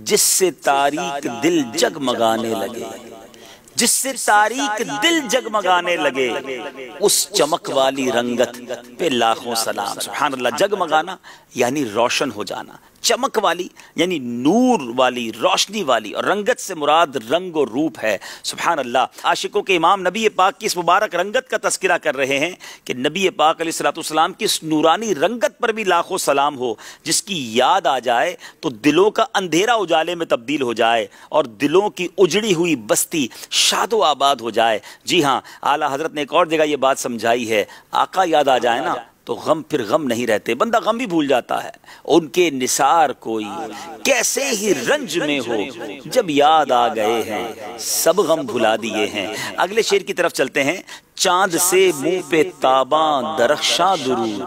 جس سے تاریک دل جگمگانے لگے، جس سے تاریک دل جگمگانے لگے، اس چمک والی رنگت پہ لاکھوں سلام۔ سبحان اللہ، جگمگانا یعنی روشن ہو جانا، چمک والی یعنی نور والی، روشنی والی، اور رنگت سے مراد رنگ و روپ ہے۔ سبحان اللہ، عاشقوں کے امام نبی پاک کی اس مبارک رنگت کا تذکرہ کر رہے ہیں کہ نبی پاک علیہ السلام کی اس نورانی رنگت پر بھی لاکھوں سلام ہو، جس کی یاد آ جائے تو دلوں کا اندھیرا اجالے میں تبدیل ہو جائے اور دلوں کی اجڑی ہوئی بستی شاد و آباد ہو جائے۔ جی ہاں، اعلیٰ حضرت نے ایک اور جگہ یہ بات سمجھائی ہے، آقا یاد آ جائے نا تو غم پھر غم نہیں رہتے، بندہ غم بھی بھول جاتا ہے۔ ان کے نثار کوئی کیسے ہی رنج میں ہو، جب یاد آ گئے ہیں سب غم بھلا دیے ہیں۔ اگلے شعر کی طرف چلتے ہیں۔ چاند سے منہ پہ تاباں درخشاں درود،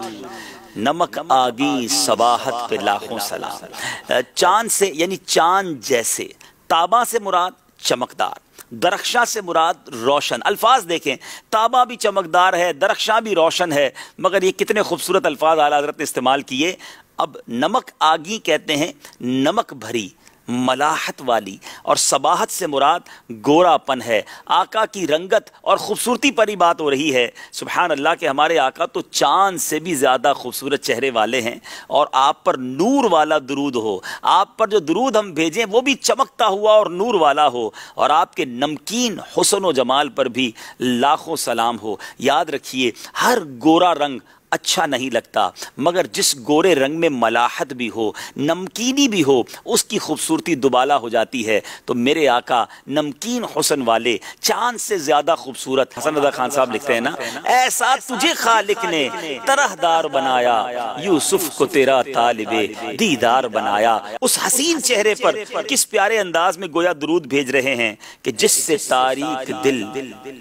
نمک آگی صباحت پہ لاکھوں سلام۔ چاند سے یعنی چاند جیسے، تاباں سے مراد چمکدار، درخشاں سے مراد روشن۔ الفاظ دیکھیں، تابہ بھی چمکدار ہے، درخشاں بھی روشن ہے، مگر یہ کتنے خوبصورت الفاظ اعلیٰ حضرت نے استعمال کیے۔ اب نمک آگی کہتے ہیں نمک بھری، ملاحت والی، اور صباحت سے مراد گورا پن ہے۔ آقا کی رنگت اور خوبصورتی پر ہی بات ہو رہی ہے۔ سبحان اللہ کہ ہمارے آقا تو چاند سے بھی زیادہ خوبصورت چہرے والے ہیں، اور آپ پر نور والا درود ہو، آپ پر جو درود ہم بھیجیں وہ بھی چمکتا ہوا اور نور والا ہو، اور آپ کے نمکین حسن و جمال پر بھی لاکھوں سلام ہو۔ یاد رکھیے، ہر گورا رنگ اچھا نہیں لگتا، مگر جس گورے رنگ میں ملاحت بھی ہو، نمکینی بھی ہو، اس کی خوبصورتی دوبالا ہو جاتی ہے۔ تو میرے آقا نمکین حسن والے، چاند سے زیادہ خوبصورت۔ حسن رضا خان صاحب لکھتے ہیں نا، ایسا تجھے خالق نے طرح دار بنایا، یوسف کو تیرا طالب دیدار بنایا۔ اس حسین چہرے پر کس پیارے انداز میں گویا درود بھیج رہے ہیں کہ جس سے تاریک دل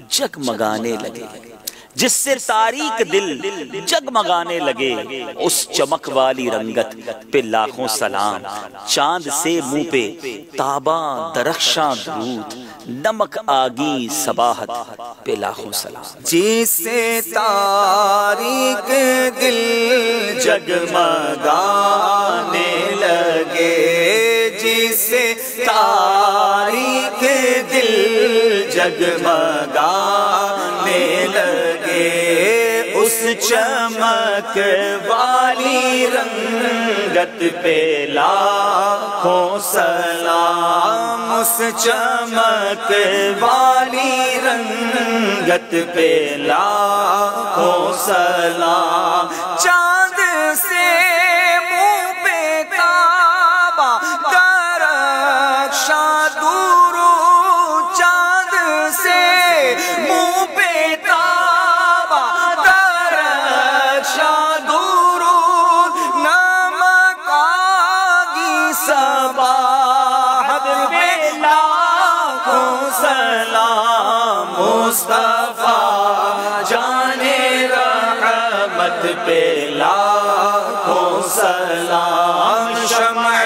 جگمگانے لگے، جس سے تاریک دل جگمگانے لگے، اس چمک والی رنگت پہ لاکھوں سلام۔ چاند سے منہ پہ تاباں درخشاں درود، نمک آگی صباحت پہ لاکھوں سلام۔ جس سے تاریک دل جگمگانے لگے، جس سے تاریک دل جگمگانے لگے، اس چمک والی رنگت پہ لاکھوں سلام، اس چمک والی رنگت پہ لاکھوں سلام۔ چاند سے منہ پہ تاباں درخشاں درود، چاند سے منہ پہ تاباں درخشاں درود، نمک آگی صباحت پہ لاکھوں سلام۔ مصطفیٰ جان رحمت پہ لاکھوں سلام، شمع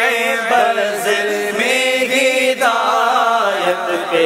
بزر میں ہدایت پہ